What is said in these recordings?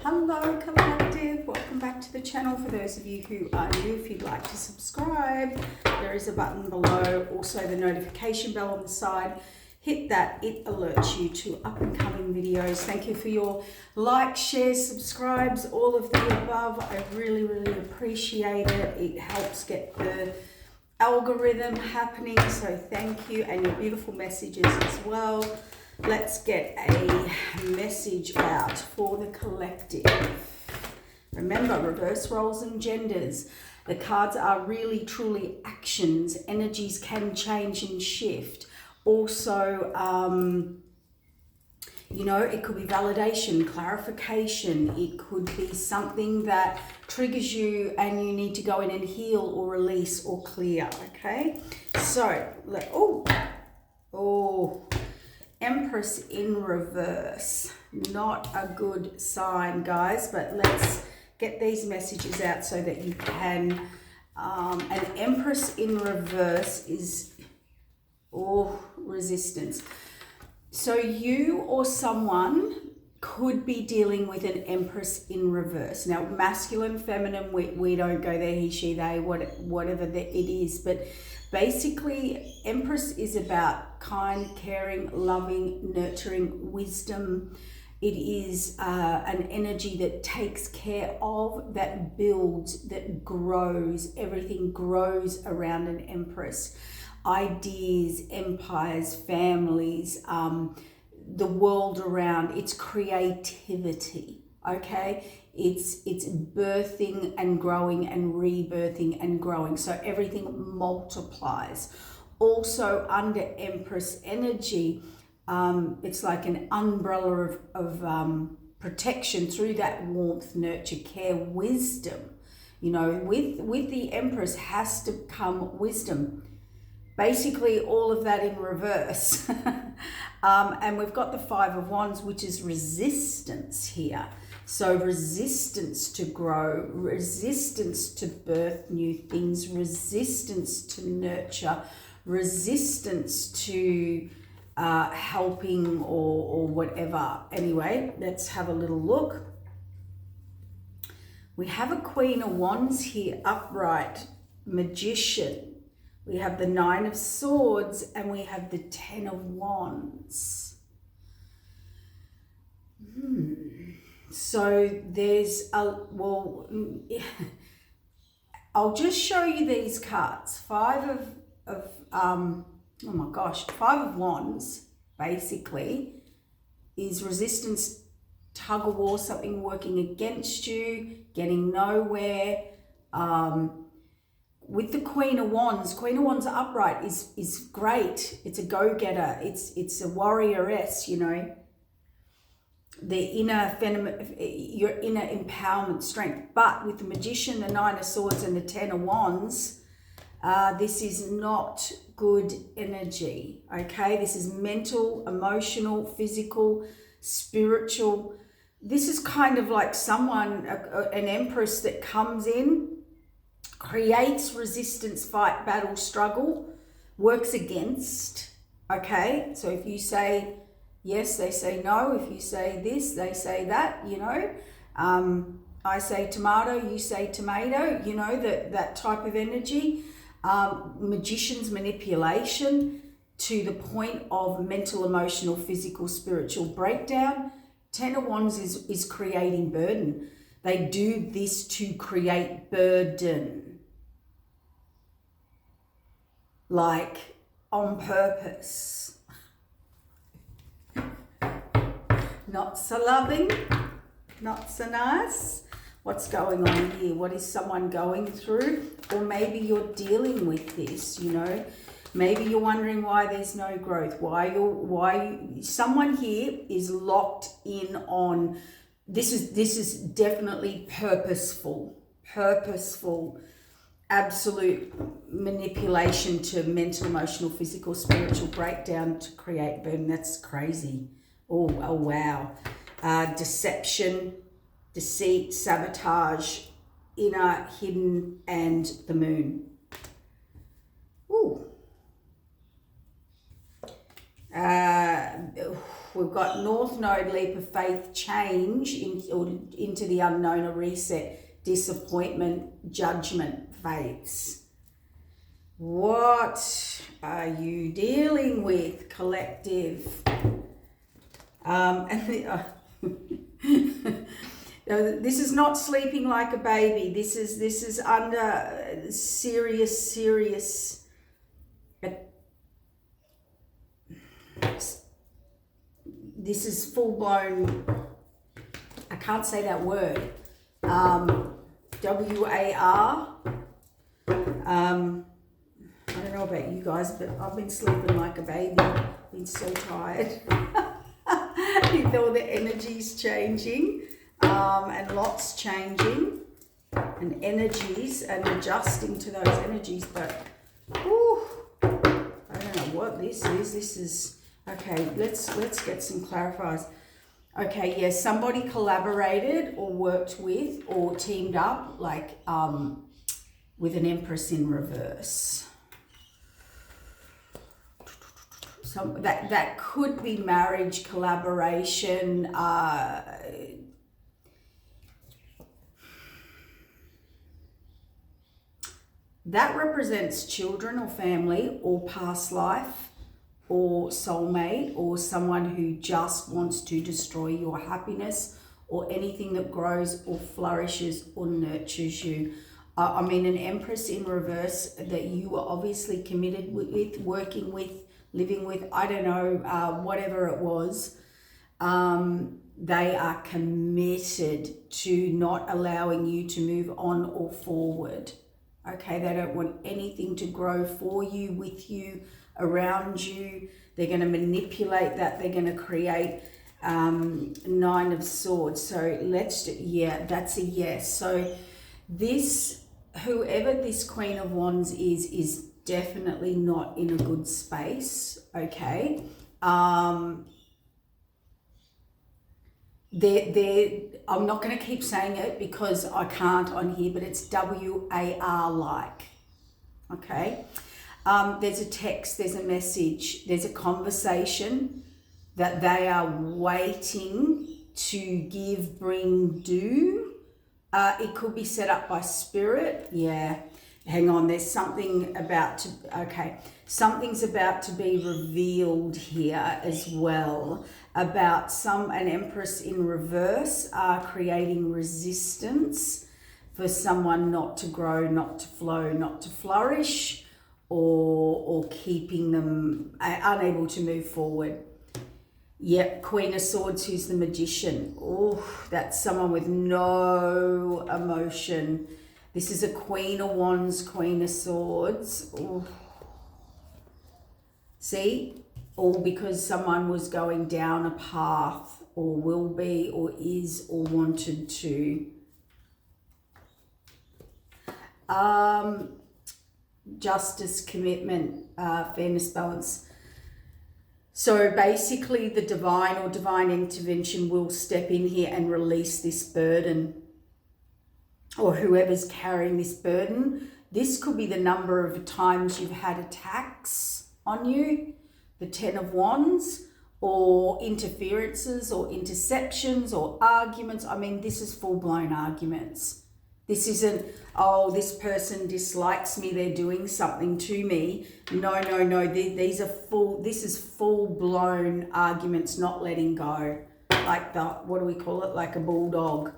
Hello collective, welcome back to the channel. For those of you who are new, if you'd like to subscribe, there is a button below, also the notification bell on the side. Hit that, it alerts you to up and coming videos. Thank you for your likes, shares, subscribes, all of the above. I really appreciate it. It helps get the algorithm happening, so thank you, and your beautiful messages as well. Let's get a message out for the collective. Remember, reverse roles and genders. The cards are really truly actions. Energies can change and shift. Also, you know, it could be validation, clarification. It could be something that triggers you and you need to go in and heal or release or clear, okay? So, Empress in reverse. Not a good sign, guys, but let's get these messages out so that you can. An Empress in reverse is resistance. So you or someone could be dealing with an Empress in reverse. Now, masculine, feminine, we don't go there, he, she, they, whatever it is. But basically, Empress is about kind, caring, loving, nurturing, wisdom. It is an energy that takes care of, that builds, that grows. Everything grows around an Empress. Ideas, empires, families, the world around, it's creativity, okay? It's birthing and growing and rebirthing and growing. So everything multiplies. Also under Empress energy, it's like an umbrella of protection through that warmth, nurture, care, wisdom. You know, with the Empress has to come wisdom. Basically all of that in reverse. And we've got the Five of Wands, which is resistance here. So resistance to grow, resistance to birth new things, resistance to nurture, resistance to helping or whatever. Anyway, let's have a little look. We have a Queen of Wands here, upright, Magician. We have the Nine of Swords and we have the Ten of Wands. So there's I'll just show you these cards. Five of Wands basically is resistance, tug of war, something working against you, getting nowhere. With the Queen of Wands upright is great. It's a go-getter. It's a warrioress, you know. The your inner empowerment, strength. But with the Magician, the Nine of Swords, and the Ten of Wands, this is not good energy. Okay, this is mental, emotional, physical, spiritual. This is kind of like someone, an Empress that comes in, creates resistance, fight, battle, struggle, works against, okay? So if you say yes, they say no. If you say this, they say that, you know. I say tomato, you say tomato, you know, that type of energy. Magician's manipulation to the point of mental, emotional, physical, spiritual breakdown. Ten of Wands is creating burden. They do this to create burden. Like on purpose. Not so loving, not so nice. What's going on here? What is someone going through? Or maybe you're dealing with this, you know. Maybe you're wondering why there's no growth. Someone here is locked in on this is definitely purposeful, absolute manipulation to mental, emotional, physical, spiritual breakdown to create burden. That's crazy. Oh wow. Deception, deceit, sabotage, inner, hidden, and the Moon. Ooh. We've got North Node, leap of faith, change into the unknown, a reset, disappointment, judgment, faiths. What are you dealing with, collective? This is not sleeping like a baby. This is under serious. This is full blown. I can't say that word. WAR. I don't know about you guys, but I've been sleeping like a baby. I've been so tired. With all the energies changing, and lots changing, and energies, and adjusting to those energies. But whew, I don't know what this is. This is okay. Let's get some clarifiers. Okay, yes, somebody collaborated or worked with or teamed up, like with an Empress in reverse. That could be marriage, collaboration, that represents children or family or past life or soulmate or someone who just wants to destroy your happiness or anything that grows or flourishes or nurtures you. I mean, an Empress in reverse that you are obviously committed with, working with, living with, I don't know, whatever it was, they are committed to not allowing you to move on or forward. Okay, they don't want anything to grow for you, with you, around you. They're going to manipulate that. They're going to create Nine of Swords. So that's a yes. So this, whoever this Queen of Wands is definitely not in a good space, okay? I'm not going to keep saying it because I can't on here, but it's WAR like, okay? There's a text, there's a message, there's a conversation that they are waiting to give, bring, do. It could be set up by spirit, yeah. Hang on, there's something about to, okay, something's about to be revealed here as well about an Empress in reverse creating resistance for someone not to grow, not to flow, not to flourish, or keeping them unable to move forward. Yep, Queen of Swords, who's the Magician. Oh, that's someone with no emotion. This is a Queen of Wands, Queen of Swords. Ooh. See? All because someone was going down a path, or will be, or is, or wanted to. Justice, commitment, fairness, balance. So basically the divine or divine intervention will step in here and release this burden, or whoever's carrying this burden. This could be the number of times you've had attacks on you, the 10 of Wands, or interferences or interceptions or arguments. I mean, this is full-blown arguments. This isn't, oh, this person dislikes me, they're doing something to me. No. This is full-blown arguments, not letting go. Like what do we call it? Like a bulldog.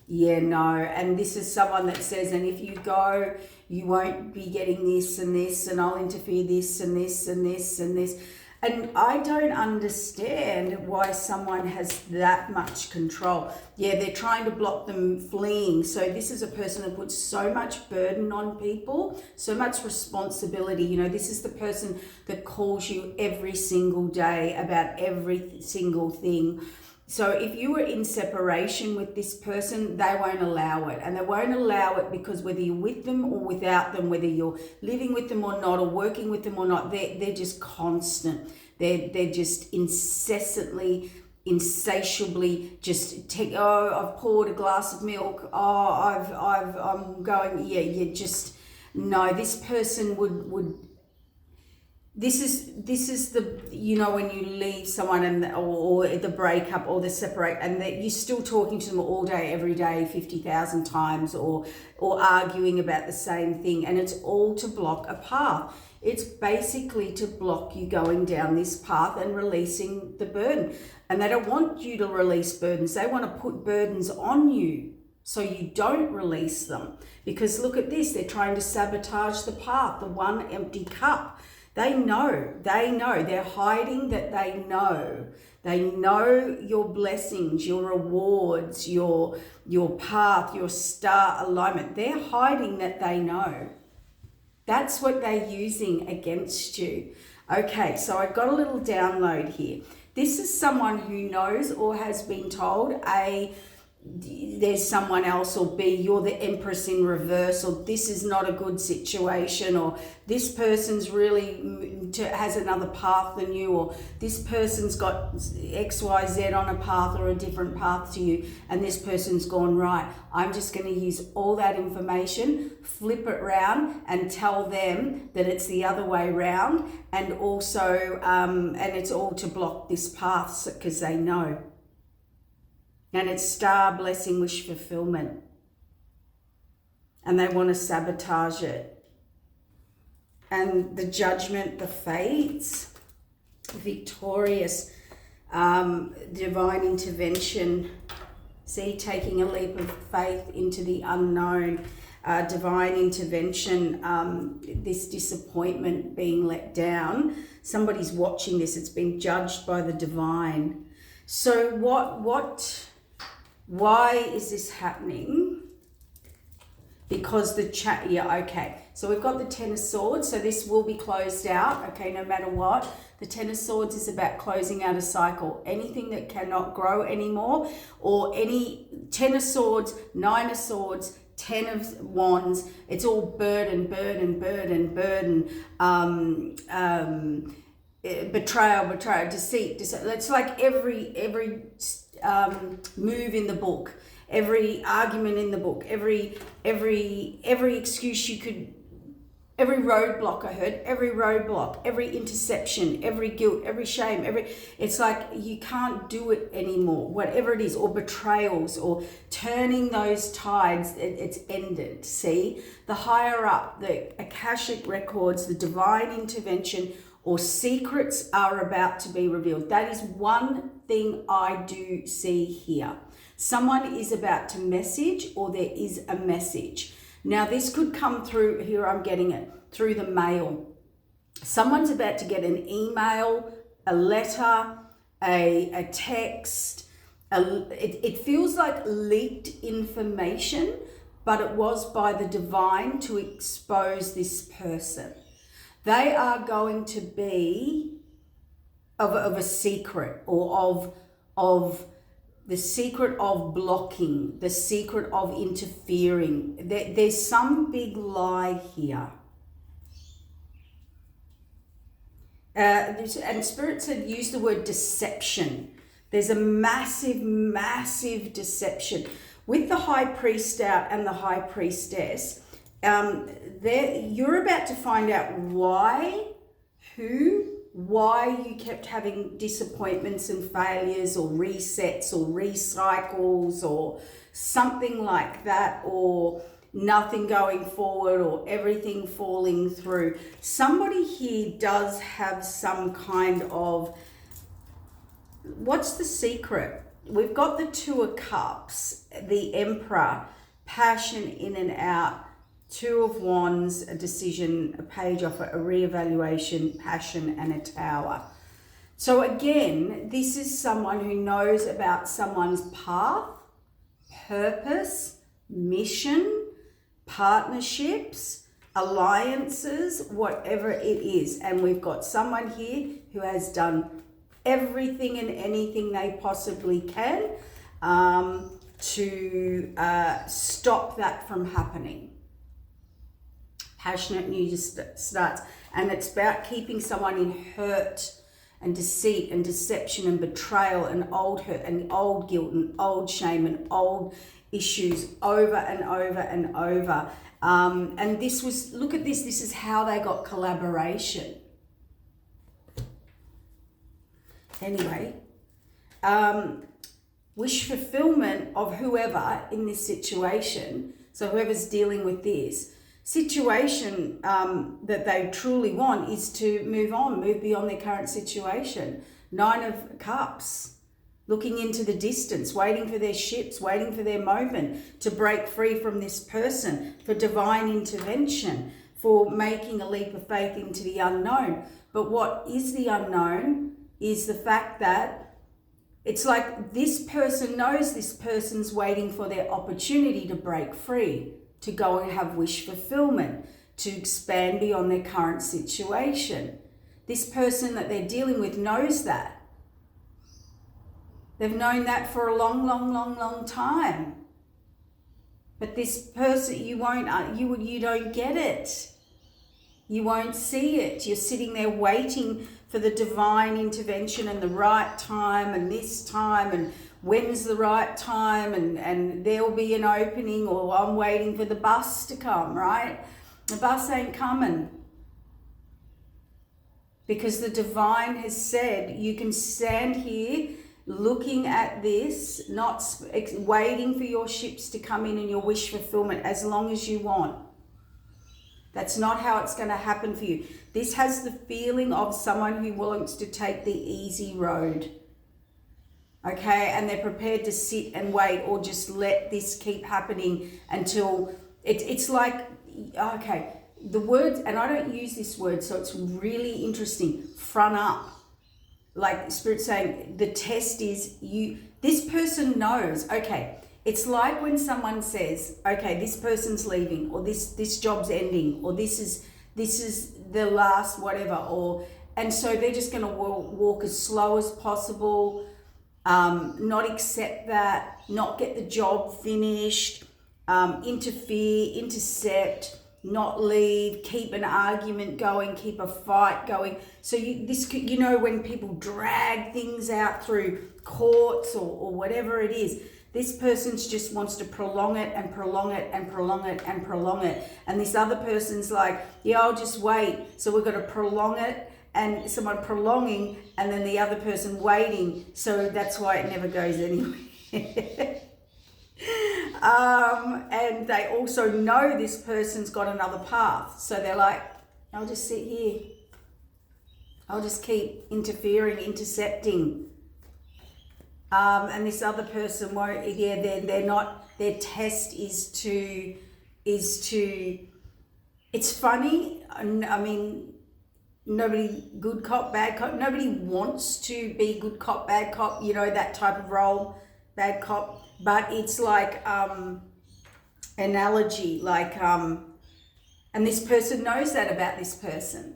Yeah, no. And this is someone that says, and if you go, you won't be getting this and this, and I'll interfere this and this and this and this. And I don't understand why someone has that much control. Yeah, they're trying to block them fleeing. So this is a person who puts so much burden on people, so much responsibility. You know, this is the person that calls you every single day about every single thing. So if you were in separation with this person, they won't allow it. And they won't allow it because whether you're with them or without them, whether you're living with them or not, or working with them or not, they're just constant. They're just incessantly, insatiably just take, oh, I've poured a glass of milk. Oh, I'm going, yeah, just, no, this person would this is the, you know, when you leave someone or the breakup or the separate, and that you're still talking to them all day, every day, 50,000 times, or arguing about the same thing, and it's all to block a path. It's basically to block you going down this path and releasing the burden. And they don't want you to release burdens. They want to put burdens on you so you don't release them. Because look at this, they're trying to sabotage the path, the one empty cup. They know, they're hiding that they know. They know your blessings, your rewards, your path, your star alignment. They're hiding that they know. That's what they're using against you. Okay, so I've got a little download here. This is someone who knows or has been told, A, there's someone else, or B, you're the Empress in reverse, or this is not a good situation, or this person's really has another path than you, or this person's got XYZ on a path or a different path to you, and this person's gone right. I'm just going to use all that information, flip it round, and tell them that it's the other way round, and also, and it's all to block this path because they know. And it's star, blessing, wish fulfillment. And they want to sabotage it. And the judgment, the fates, victorious, divine intervention. See, taking a leap of faith into the unknown. Divine intervention, this disappointment, being let down. Somebody's watching this. It's been judged by the divine. So why is this happening? Because okay. So we've got the Ten of Swords. So this will be closed out, okay, no matter what. The Ten of Swords is about closing out a cycle. Anything that cannot grow anymore, or any Ten of Swords, Nine of Swords, Ten of Wands, it's all burden, betrayal, deceit. It's like every move in the book, every argument in the book, every excuse you could, every roadblock I heard, every interception, every guilt, every shame, it's like you can't do it anymore, whatever it is, or betrayals, or turning those tides, it's ended. See, the higher up, the Akashic records, the divine intervention, or secrets are about to be revealed. That is one thing I do see here. Someone is about to message, or there is a message. Now this could come through, here I'm getting it, through the mail. Someone's about to get an email, a letter, a text. It feels like leaked information, but it was by the divine to expose this person. They are going to be of a secret, or of the secret of blocking, the secret of interfering. There's some big lie here. And Spirit said use the word deception. There's a massive deception. With the High Priest out and the High Priestess, you're about to find out why you kept having disappointments and failures, or resets, or recycles, or something like that, or nothing going forward, or everything falling through. Somebody here does have some kind of, what's the secret? We've got the Two of Cups, the Emperor, passion in and out, Two of Wands, a decision, a page off, a reevaluation, passion, and a Tower. So again, this is someone who knows about someone's path, purpose, mission, partnerships, alliances, whatever it is. And we've got someone here who has done everything and anything they possibly can to stop that from happening. Passionate new starts, and it's about keeping someone in hurt and deceit and deception and betrayal and old hurt and old guilt and old shame and old issues over and over and over. And this was, look at this, this is how they got collaboration. Anyway, wish fulfillment of whoever in this situation, so whoever's dealing with this situation that they truly want is to move on, move beyond their current situation. 9 of Cups, looking into the distance, waiting for their ships, waiting for their moment to break free from this person, for divine intervention, for making a leap of faith into the unknown. But what is the unknown is the fact that it's like this person knows this person's waiting for their opportunity to break free, to go and have wish fulfillment, to expand beyond their current situation. This person that they're dealing with knows that. They've known that for a long time. But this person, you don't get it. You won't see it. You're sitting there waiting for the divine intervention and the right time and this time and when's the right time and there'll be an opening, or I'm waiting for the bus to come, right? The bus ain't coming. Because the divine has said you can stand here looking at this, not waiting for your ships to come in and your wish fulfillment as long as you want. That's not how it's going to happen for you. This has the feeling of someone who wants to take the easy road. Okay, and they're prepared to sit and wait, or just let this keep happening until it's like, okay, the word, and I don't use this word, so it's really interesting, front up. Like Spirit saying, the test is this person knows, okay, it's like when someone says, okay, this person's leaving, or this job's ending, or this is the last whatever, and so they're just going to walk as slow as possible, not accept that, not get the job finished, interfere, intercept, not leave, keep an argument going, keep a fight going. So when people drag things out through courts or whatever it is, this person just wants to prolong it and prolong it and prolong it and prolong it. And this other person's like, yeah, I'll just wait. So we're going to prolong it, and someone prolonging, and then the other person waiting. So that's why it never goes anywhere. And they also know this person's got another path. So they're like, I'll just sit here. I'll just keep interfering, intercepting. And this other person won't, they're not, their test is to, it's funny. I mean, nobody, good cop, bad cop, nobody wants to be good cop, bad cop, that type of role, bad cop. But it's like analogy, like, and this person knows that about this person.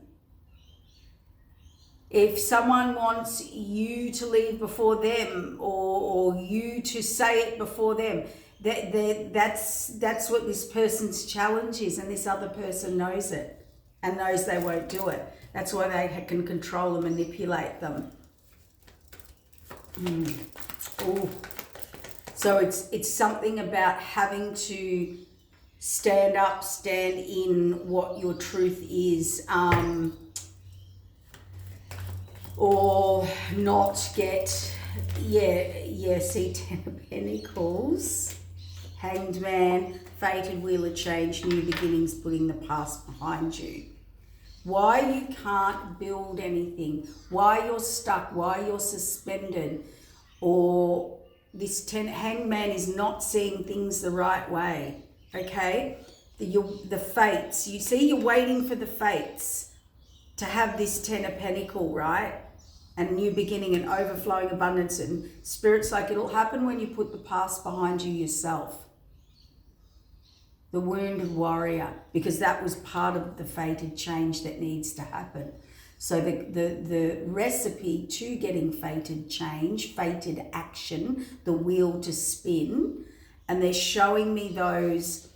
If someone wants you to leave before them, or you to say it before them, that's what this person's challenge is, and this other person knows it and knows they won't do it. That's why they can control and manipulate them. Ooh. So it's something about having to stand up, stand in what your truth is, or not get, see, 10 of Pentacles, Hanged Man, Fated Wheel of Change, New Beginnings, putting the past behind you. Why you can't build anything, why you're stuck, why you're suspended, or this Hanged Man is not seeing things the right way, okay? The fates, you see, you're waiting for the fates to have this 10 of Pentacles, right? And new beginning and overflowing abundance, and Spirit's like, it'll happen when you put the past behind you yourself. The wounded warrior, because that was part of the fated change that needs to happen. So the recipe to getting fated change, fated action, the wheel to spin, and they're showing me those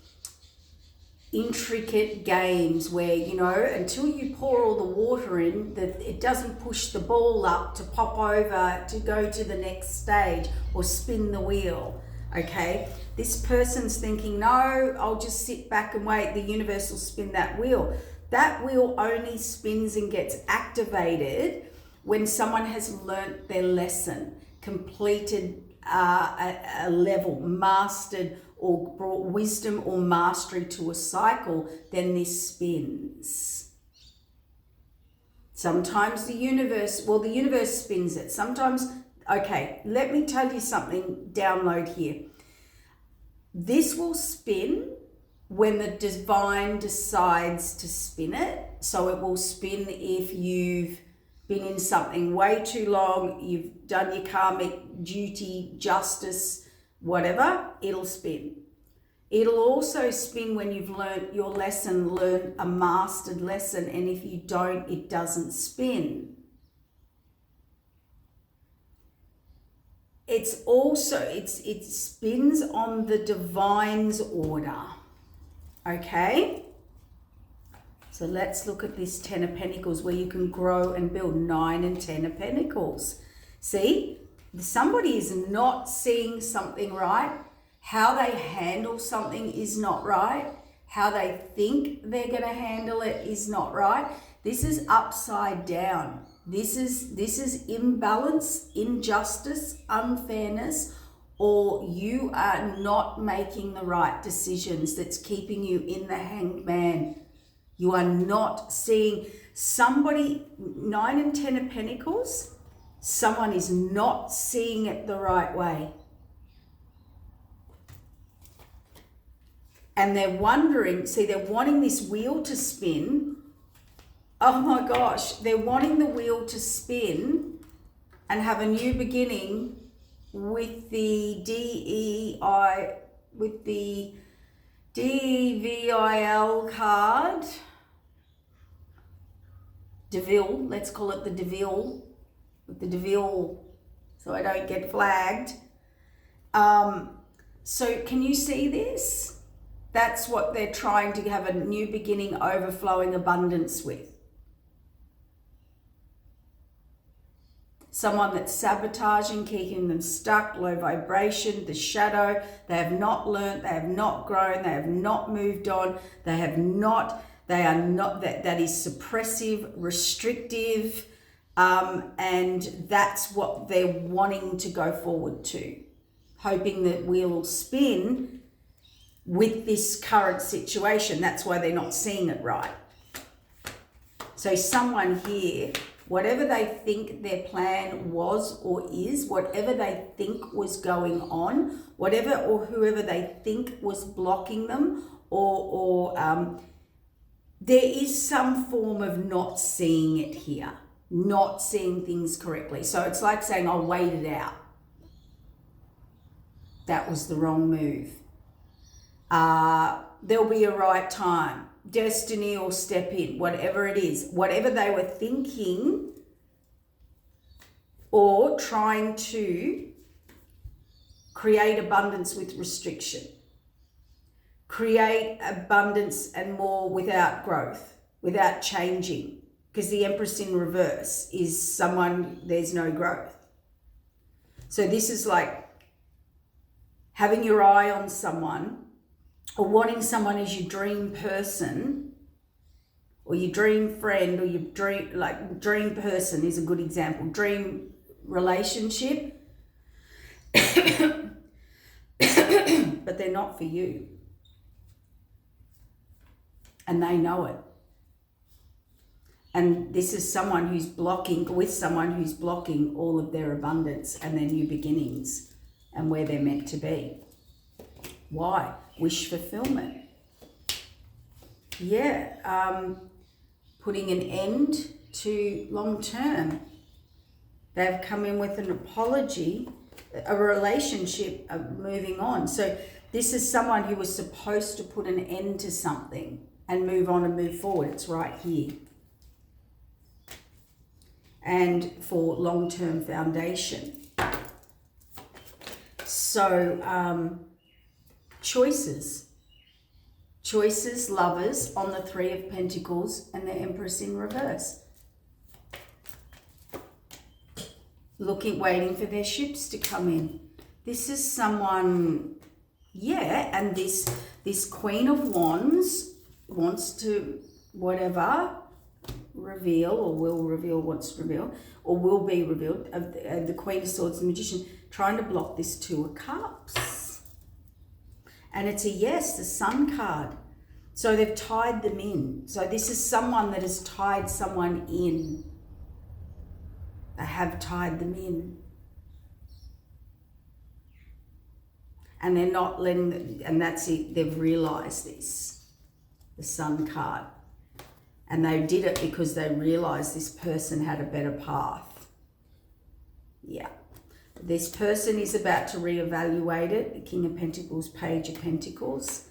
intricate games where, until you pour all the water in, that it doesn't push the ball up to pop over to go to the next stage or spin the wheel, okay? This person's thinking, no, I'll just sit back and wait. The universe will spin that wheel. That wheel only spins and gets activated when someone has learnt their lesson, completed a level, mastered or brought wisdom or mastery to a cycle, then this spins. Sometimes the universe spins it. Sometimes, okay, let me tell you something, download here. This will spin when the divine decides to spin it. So it will spin if you've been in something way too long, you've done your karmic duty, justice, whatever, it'll spin. It'll also spin when you've learned your lesson, learned a mastered lesson, and if you don't, it doesn't spin. It's also, it spins on the divine's order. Okay? So let's look at this 10 of Pentacles where you can grow and build. 9 and 10 of Pentacles. See, somebody is not seeing something right. How they handle something is not right. How they think they're going to handle it is not right. This is upside down. This is imbalance, injustice, unfairness, or you are not making the right decisions that's keeping you in the Hanged Man. You are not seeing somebody, 9 and 10 of Pentacles, someone is not seeing it the right way. And they're wondering, see, they're wanting this wheel to spin. Oh my gosh, they're wanting the wheel to spin and have a new beginning with the DEVIL card. DeVille, let's call it the DeVille, with the DeVille, so I don't get flagged. So can you see this? That's what they're trying to have a new beginning, overflowing abundance with. Someone that's sabotaging, keeping them stuck, low vibration, the shadow. They have not learned, they have not grown, they have not moved on, they are not, that is suppressive, restrictive, and that's what they're wanting to go forward to, hoping that wheel will spin with this current situation. That's why they're not seeing it right. So someone here, whatever they think their plan was or is, whatever they think was going on, whatever or whoever they think was blocking them, or there is some form of not seeing it here, not seeing things correctly. So it's like saying, I'll wait it out. That was the wrong move. There'll be a right time. Destiny will step in, whatever it is. Whatever they were thinking or trying to create abundance with restriction. Create abundance and more without growth, without changing. Because the Empress in reverse is someone, there's no growth. So this is like having your eye on someone, or wanting someone as your dream person, or your dream friend, or your dream person is a good example. Dream relationship, but they're not for you. And they know it. And this is someone who's blocking all of their abundance and their new beginnings and where they're meant to be. Why? Wish fulfillment. Yeah, putting an end to long term. They've come in with an apology, a relationship of moving on. So this is someone who was supposed to put an end to something and move on and move forward. It's right here. And for long-term foundation. So, choices, lovers on the 3 of Pentacles and the Empress in reverse. Waiting for their ships to come in. This is someone, yeah, and this Queen of Wands wants to, whatever, reveal, or will reveal, wants to reveal, or will be revealed, of the Queen of Swords, the Magician, trying to block this Two of Cups. And it's a yes, the Sun card. So they've tied them in. So this is someone that has tied someone in. They have tied them in. And they're not letting them, and that's it, they've realised this, the Sun card. And they did it because they realised this person had a better path. Yeah. This person is about to reevaluate it. The King of Pentacles, Page of Pentacles.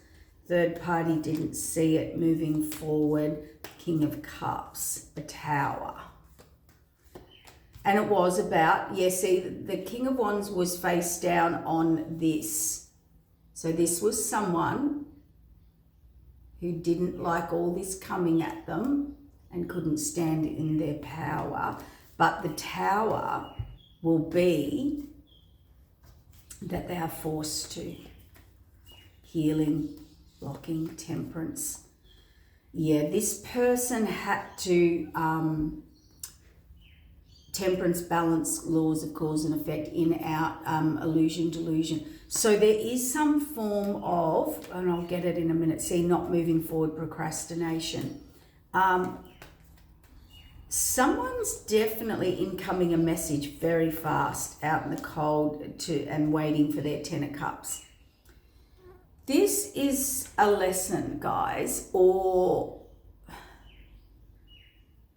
Third party didn't see it moving forward. King of Cups, the Tower. And it was about, yeah, see, the King of Wands was face down on this. So this was someone who didn't like all this coming at them and couldn't stand in their power. But the Tower will be that they are forced to. Healing, blocking, temperance. Yeah, this person had to, temperance, balance, laws of cause and effect, in, out, illusion, delusion. So there is some form of, and I'll get it in a minute, see, not moving forward, procrastination. Someone's definitely incoming a message very fast out in the cold and waiting for their Ten of Cups. This is a lesson, guys, or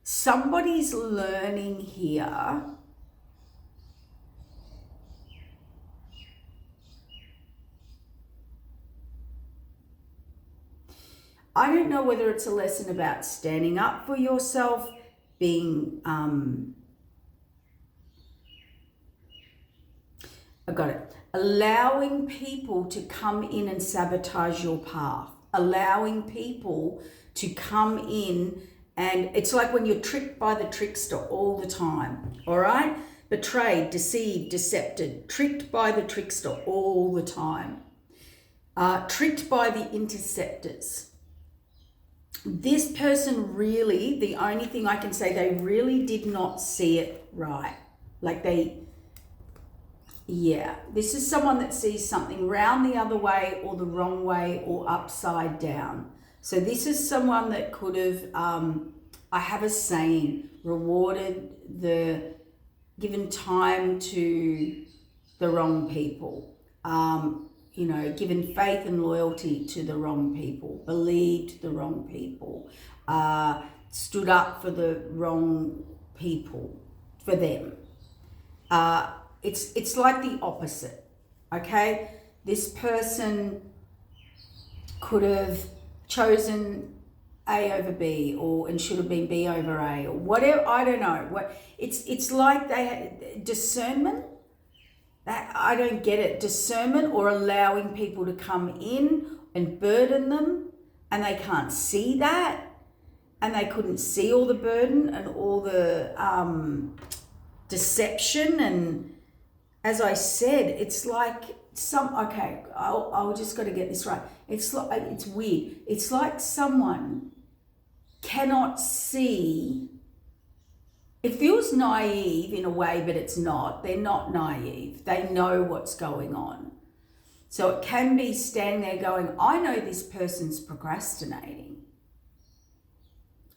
somebody's learning here I don't know whether it's a lesson about standing up for yourself, being, I got it, allowing people to come in and sabotage your path, allowing people to come in, and it's like when you're tricked by the trickster all the time, all right? Betrayed, deceived, decepted, tricked by the trickster all the time, tricked by the interceptors. This person really, the only thing I can say, they really did not see it right. Like this is someone that sees something round the other way or the wrong way or upside down. So this is someone that could have, I have a saying, given time to the wrong people. Given faith and loyalty to the wrong people, believed the wrong people, stood up for the wrong people, for them. It's like the opposite, okay? This person could have chosen A over B, and should have been B over A, or whatever. I don't know. It's like they had discernment. I don't get it. Discernment, or allowing people to come in and burden them, and they can't see that, and they couldn't see all the burden and all the deception. And as I said, it's like I'll just got to get this right. It's weird. It's like someone cannot see. It feels naive in a way, but it's not. They're not naive. They know what's going on. So it can be standing there going, I know this person's procrastinating,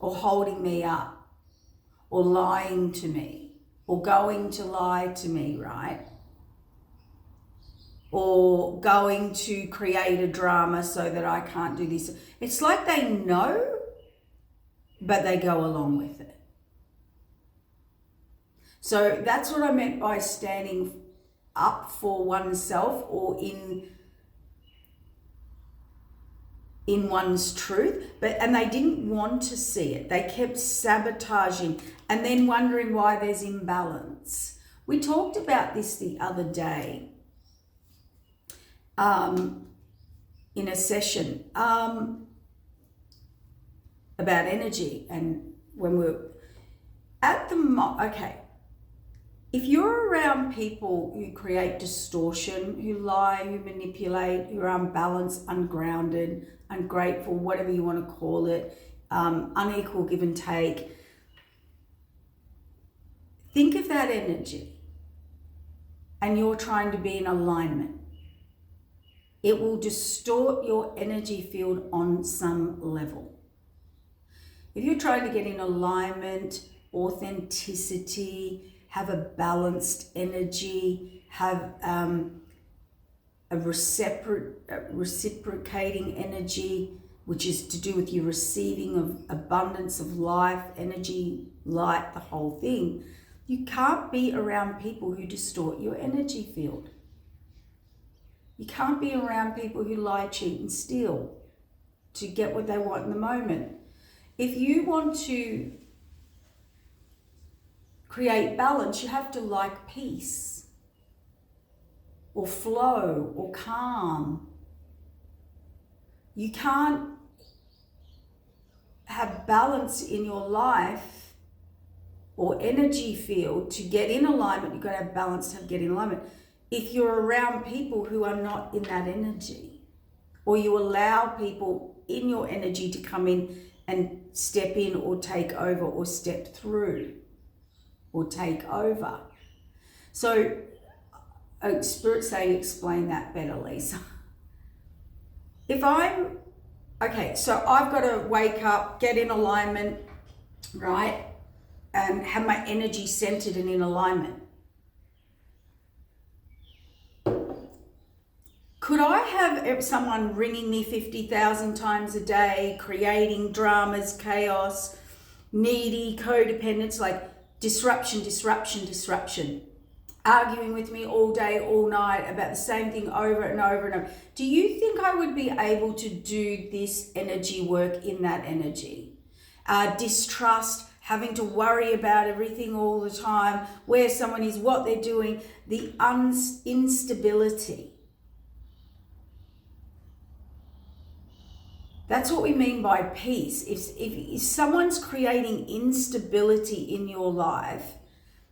or holding me up, or lying to me, or going to lie to me, right? Or going to create a drama so that I can't do this. It's like they know, but they go along with it. So that's what I meant by standing up for oneself, or in one's truth. And they didn't want to see it. They kept sabotaging and then wondering why there's imbalance. We talked about this the other day in a session about energy, and when we're at the if you're around people who create distortion, who lie, who manipulate, who are unbalanced, ungrounded, ungrateful, whatever you want to call it, unequal give and take, Think of that energy and you're trying to be in alignment. It will distort your energy field on some level. If you're trying to get in alignment, authenticity, have a balanced energy, have a reciprocating energy, which is to do with your receiving of abundance of life, energy, light, the whole thing, you can't be around people who distort your energy field. You can't be around people who lie, cheat, and steal to get what they want in the moment. If you want to create balance, you have to like peace or flow or calm. You can't have balance in your life or energy field to get in alignment. You've got to have balance to get in alignment. If you're around people who are not in that energy, or you allow people in your energy to come in and step in or take over or step through or take over. So, Spirit saying, explain that better, Lisa. So I've got to wake up, get in alignment, right? And have my energy centered and in alignment. Could I have someone ringing me 50,000 times a day, creating dramas, chaos, needy, codependence, like disruption, arguing with me all day, all night about the same thing over and over and over? Do you think I would be able to do this energy work in that energy? Distrust, having to worry about everything all the time, where someone is, what they're doing, the instability. That's what we mean by peace. If someone's creating instability in your life,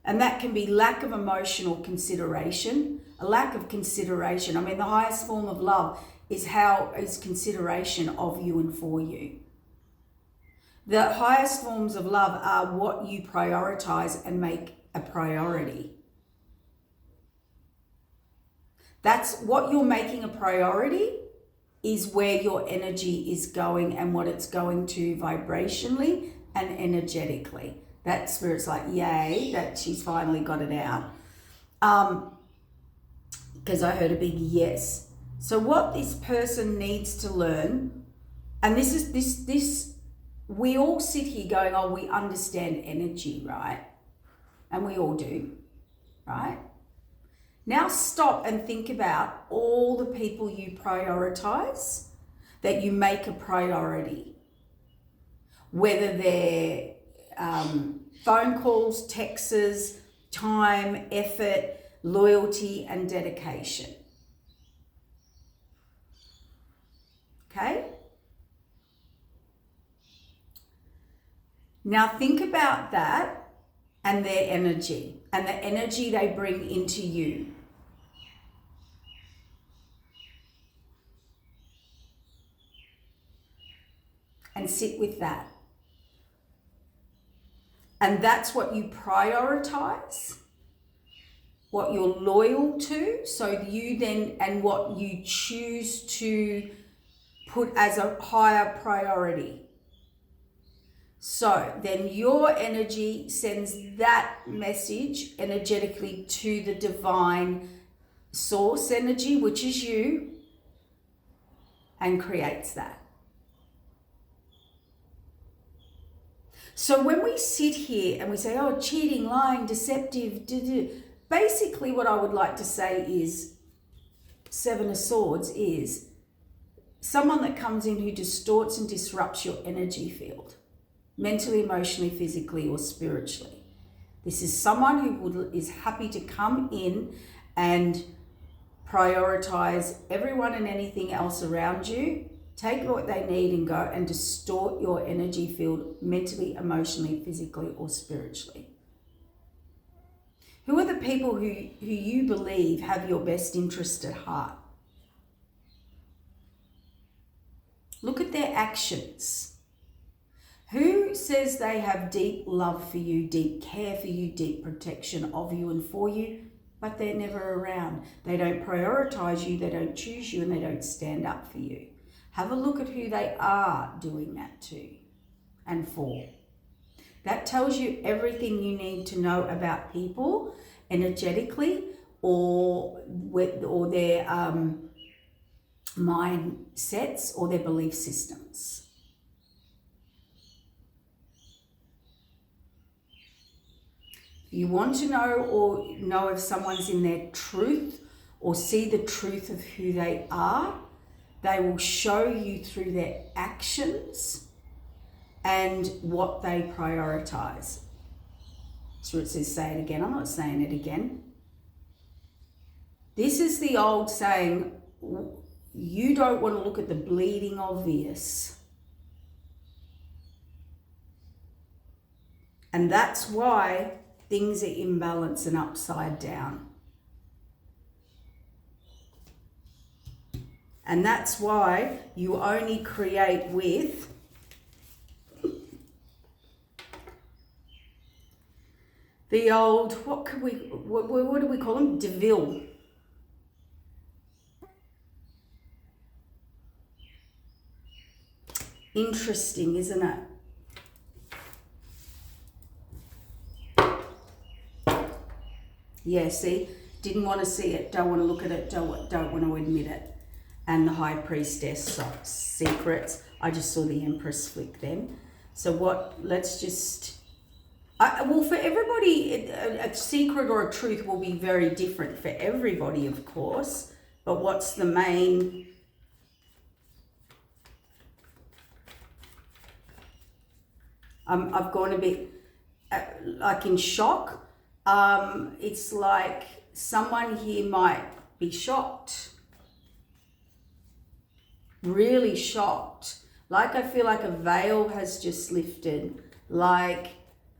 and that can be lack of emotional consideration, a lack of consideration. I mean, the highest form of love is consideration of you and for you. The highest forms of love are what you prioritize and make a priority. That's what you're making a priority, is where your energy is going and what it's going to vibrationally and energetically. That Spirit's like, yay, that she's finally got it out. Because I heard a big yes. So what this person needs to learn, and this is we all sit here going, oh, we understand energy, right? And we all do, right? Now stop and think about all the people you prioritize, that you make a priority. Whether they're phone calls, texts, time, effort, loyalty, and dedication. Okay? Now think about that and their energy and the energy they bring into you. And sit with that. And that's what you prioritize, what you're loyal to, so you then, and what you choose to put as a higher priority. So then your energy sends that message energetically to the divine source energy, which is you, and creates that. So when we sit here and we say, oh, cheating, lying, deceptive, basically what I would like to say is, Seven of Swords is someone that comes in who distorts and disrupts your energy field, mentally, emotionally, physically, or spiritually. This is someone who is happy to come in and prioritize everyone and anything else around you, take what they need and go and distort your energy field mentally, emotionally, physically, or spiritually. Who are the people who you believe have your best interest at heart? Look at their actions. Who says they have deep love for you, deep care for you, deep protection of you and for you, but they're never around? They don't prioritize you, they don't choose you, and they don't stand up for you. Have a look at who they are doing that to and for. That tells you everything you need to know about people energetically or their mindsets or their belief systems. You want to know if someone's in their truth or see the truth of who they are, they will show you through their actions and what they prioritize. So it says, say it again. I'm not saying it again. This is the old saying, you don't want to look at the bleeding obvious. And that's why things are imbalanced and upside down. And that's why you only create with the old, what do we call them? Deville. Interesting, isn't it? Yeah, see, didn't want to see it, don't want to look at it, don't want to admit it. And the High Priestess secrets. I just saw the Empress flick then. So let's just, well, for everybody, a secret or a truth will be very different for everybody, of course. But what's the main? I've gone a bit like in shock. It's like someone here might be shocked. Really shocked. Like I feel like a veil has just lifted. Like,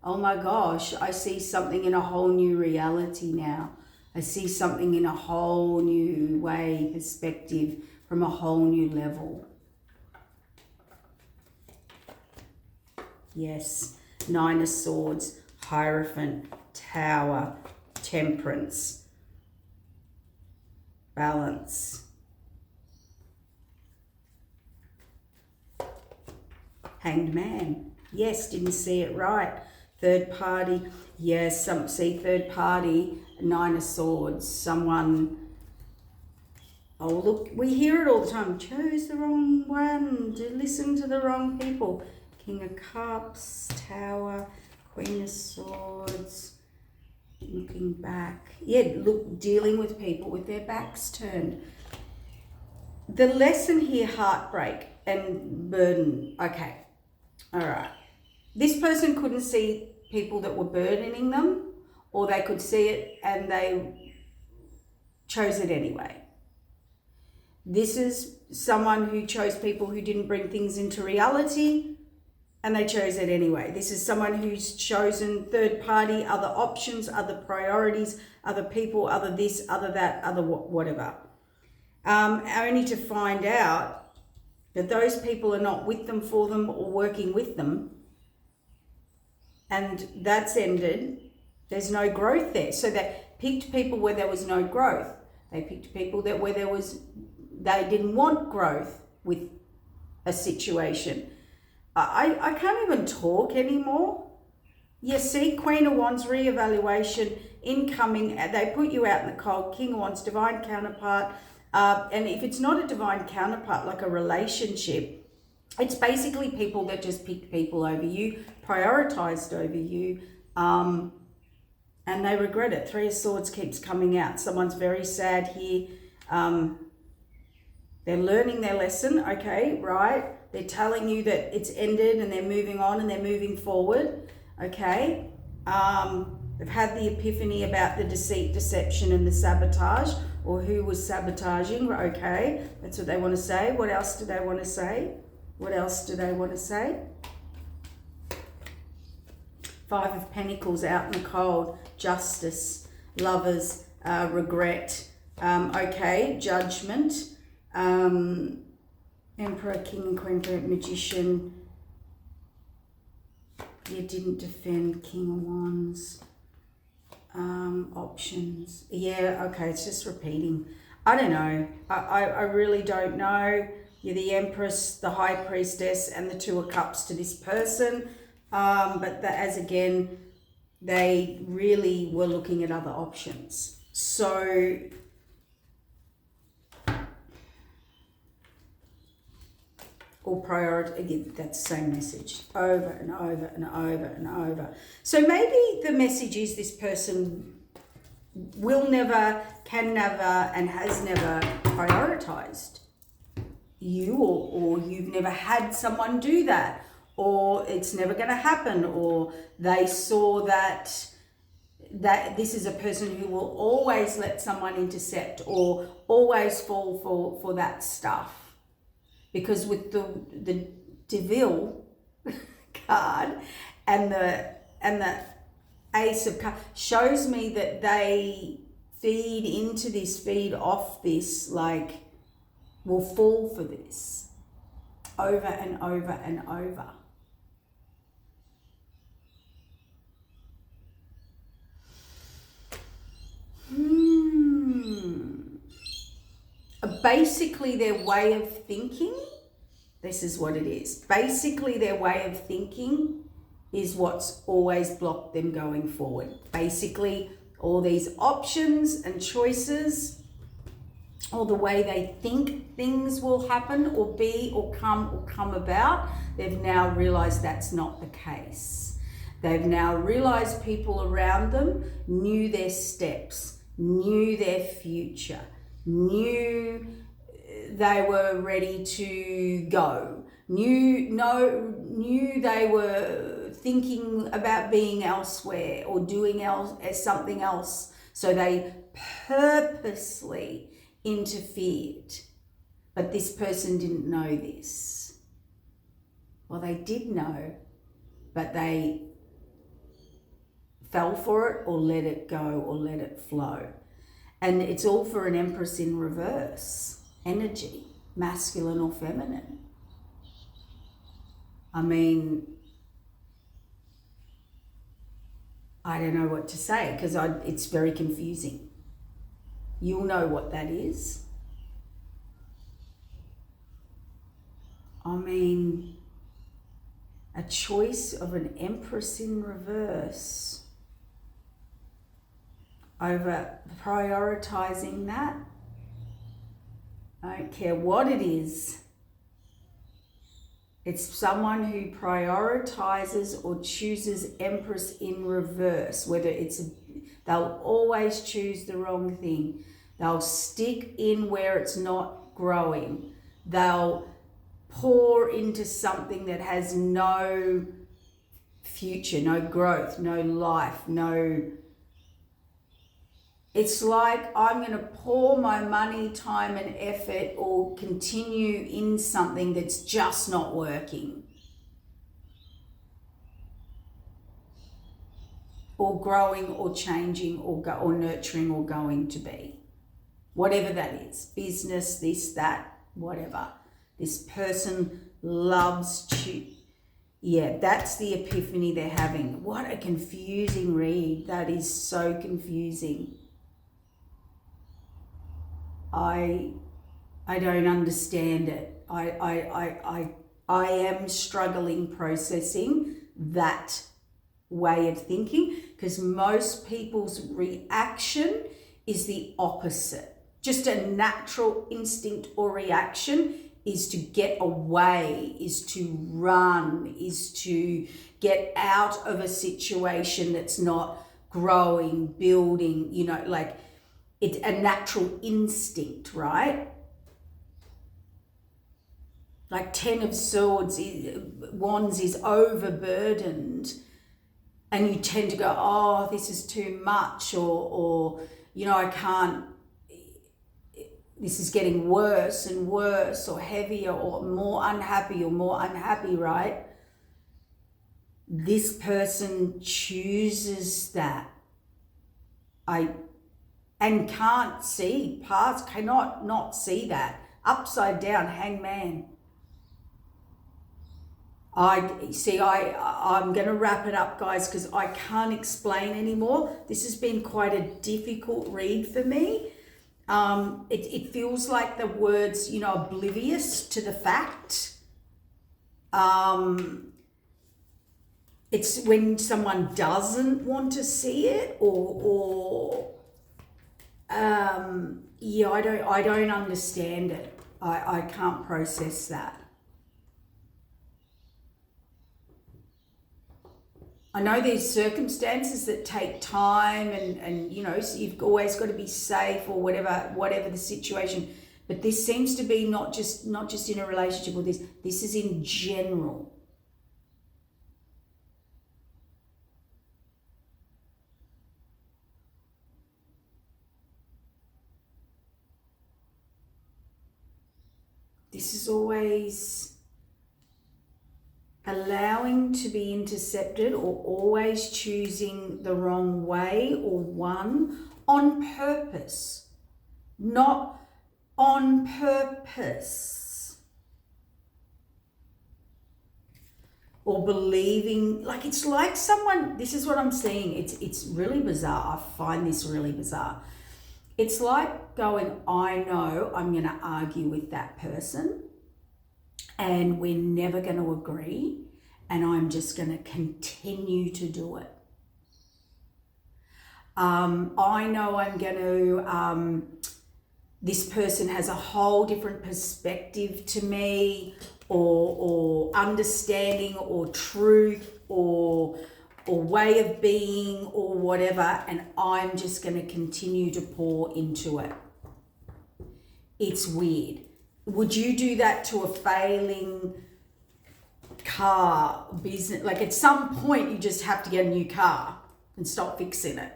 oh my gosh, I see something in a whole new reality now. I see something in a whole new way, perspective, from a whole new level. Yes, Nine of Swords, Hierophant, Tower, Temperance, Balance. Hanged Man. Yes, didn't see it right. Third party. Yes, see third party. Nine of Swords. Someone. Oh, look, we hear it all the time. Chose the wrong one. Listen to the wrong people. King of Cups, Tower, Queen of Swords. Looking back. Yeah, look, dealing with people with their backs turned. The lesson here, heartbreak and burden. Okay. All right. This person couldn't see people that were burdening them, or they could see it and they chose it anyway. This is someone who chose people who didn't bring things into reality and they chose it anyway. This is someone who's chosen third party, other options, other priorities, other people, other this, other that, other whatever. Only to find out that those people are not with them, for them, or working with them. And that's ended. There's no growth there. So they picked people where there was no growth. They picked people where they didn't want growth with a situation. I can't even talk anymore. You see, Queen of Wands, reevaluation, incoming. They put you out in the cold. King of Wands, divine counterpart. And if it's not a divine counterpart, like a relationship, it's basically people that just picked people over you, prioritized over you, and they regret it. Three of Swords keeps coming out. Someone's very sad here. They're learning their lesson, okay, right? They're telling you that it's ended and they're moving on and they're moving forward, okay? They've had the epiphany about the deceit, deception, and the sabotage, or who was sabotaging, okay? That's what they want to say. What else do they want to say? What else do they want to say? Five of Pentacles out in the cold, Justice, Lovers, regret, okay, Judgment, Emperor, King and Queen, Magician, You didn't defend King of Wands. Options. Yeah, okay, it's just repeating. I don't know. I really don't know. You're the Empress, the High Priestess, and the Two of Cups to this person. But as again, they really were looking at other options. So or priority, again, that's the same message over and over and over and over. So maybe the message is this person will never, can never, and has never prioritized you, or you've never had someone do that, or it's never going to happen, or they saw that this is a person who will always let someone intercept or always fall for that stuff. Because with the Devil card and the Ace of Cups shows me that they feed off this, like will fall for this over and over and over. Basically their way of thinking, this is what it is. Basically their way of thinking is what's always blocked them going forward. Basically all these options and choices, or the way they think things will happen or be or come about, they've now realized that's not the case. They've now realized people around them knew their steps, knew their future, knew they were ready to go, knew they were thinking about being elsewhere or doing something else. So they purposely interfered. But this person didn't know this. Well, they did know, but they fell for it or let it go or let it flow. And it's all for an Empress in reverse energy, masculine or feminine. I mean, I don't know what to say because it's very confusing. You'll know what that is. I mean, a choice of an Empress in reverse over prioritizing that. I don't care what it is. It's someone who prioritizes or chooses Empress in reverse, whether they'll always choose the wrong thing. They'll stick in where it's not growing. They'll pour into something that has no future, no growth, no life, It's like I'm going to pour my money, time and effort or continue in something that's just not working. Or growing or changing or nurturing or going to be. Whatever that is. Business, this, that, whatever. This person loves to... Yeah, that's the epiphany they're having. What a confusing read. That is so confusing. I don't understand it. I am struggling processing that way of thinking because most people's reaction is the opposite. Just a natural instinct or reaction is to get away, is to run, is to get out of a situation that's not growing, building, like it's a natural instinct, right? Like 10 of Swords, Wands is overburdened and you tend to go, oh, this is too much or I can't, this is getting worse and worse or heavier or more unhappy, right? This person chooses that. And can't see past, cannot not see that. Upside down, hangman. I'm going to wrap it up, guys, because I can't explain anymore. This has been quite a difficult read for me. It feels like the words, oblivious to the fact. It's when someone doesn't want to see it, or I don't understand it. I can't process that. I know there's circumstances that take time, and so you've always got to be safe, or whatever the situation. But this seems to be not just in a relationship with this. This is in general. This is always allowing to be intercepted, or always choosing the wrong way or one on purpose, not on purpose, or believing, like it's like someone, this is what I'm seeing, it's really bizarre. I find this really bizarre. It's like going, I know I'm going to argue with that person and we're never going to agree, and I'm just going to continue to do it. I know I'm going to, this person has a whole different perspective to me, or understanding, or truth, or way of being, or whatever, and I'm just going to continue to pour into it. It's weird. Would you do that to a failing car business? Like at some point you just have to get a new car and stop fixing it.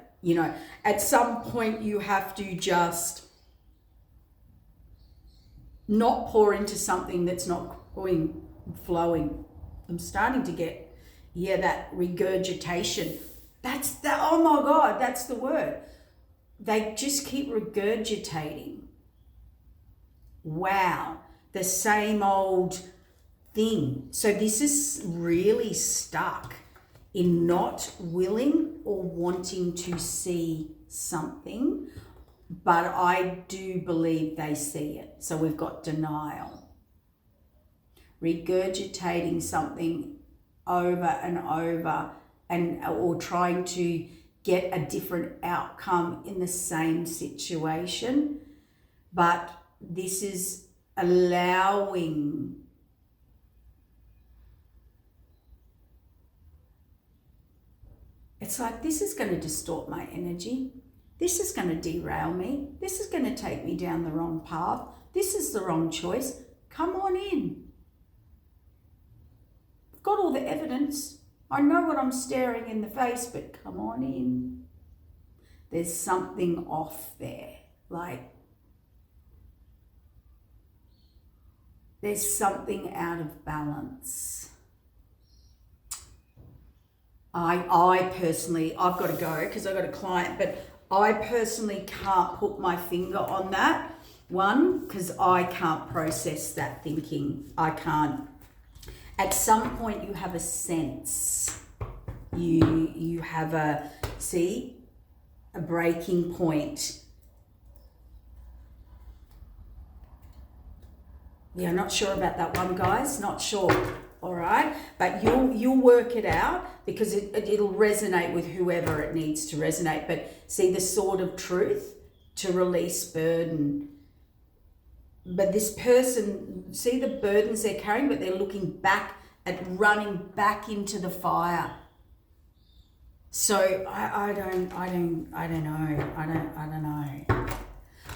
At some point you have to just not pour into something that's not flowing. I'm starting to get, that regurgitation. Oh my God, that's the word. They just keep regurgitating. Wow, the same old thing. So this is really stuck in not willing or wanting to see something, but I do believe they see it. So we've got denial. Regurgitating something over and over, or trying to get a different outcome in the same situation. But this is allowing it's like, this is going to distort my energy. This is going to derail me. This is going to take me down the wrong path. This is the wrong choice. Come on in. I've got all the evidence. I know what I'm staring in the face, but come on in. There's something off there. Like, there's something out of balance. I personally, I've got to go because I've got a client, but I personally can't put my finger on that one because I can't process that thinking. I can't. At some point you have a sense. You have a breaking point. Yeah, not sure about that one, guys. Not sure. All right, but you'll work it out, because it'll resonate with whoever it needs to resonate. But see, the sword of truth, to release burden. But this person, see the burdens they're carrying, but they're looking back at running back into the fire. So I don't know.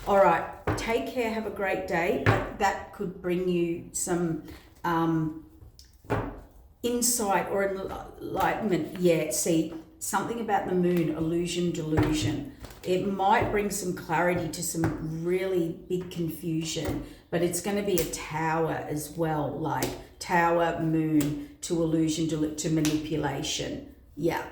All right, take care, have a great day. But that could bring you some insight or enlightenment. Yeah, see, something about the moon, illusion, delusion. It might bring some clarity to some really big confusion, but it's going to be a tower as well, like tower, moon, to illusion, to manipulation. Yeah,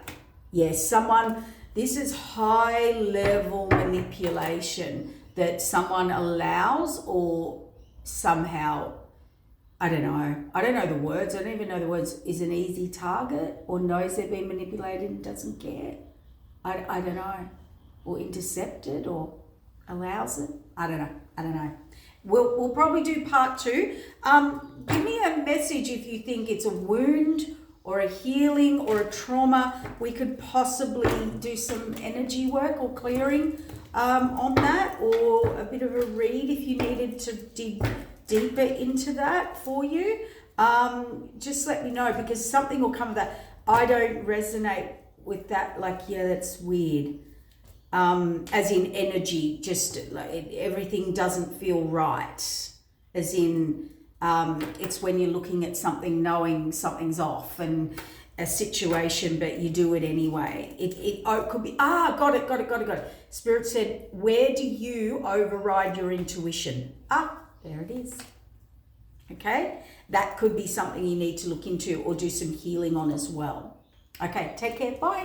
someone, this is high level manipulation that someone allows or somehow I don't know the words. I don't even know the words. Is an easy target, or knows they're being manipulated and doesn't care. I don't know. Or intercepted, or allows it. I don't know. We'll probably do part 2. Give me a message if you think it's a wound or a healing or a trauma. We could possibly do some energy work or clearing on that, or a bit of a read if you needed to dig deeper into that for you. Just let me know, because something will come of that. I don't resonate with that, like, yeah, that's weird. As in energy, just like everything doesn't feel right. As in, it's when you're looking at something knowing something's off and a situation, but you do it anyway. It could be, got it. Spirit said, where do you override your intuition? There it is. Okay, that could be something you need to look into or do some healing on as well. Okay, take care, bye.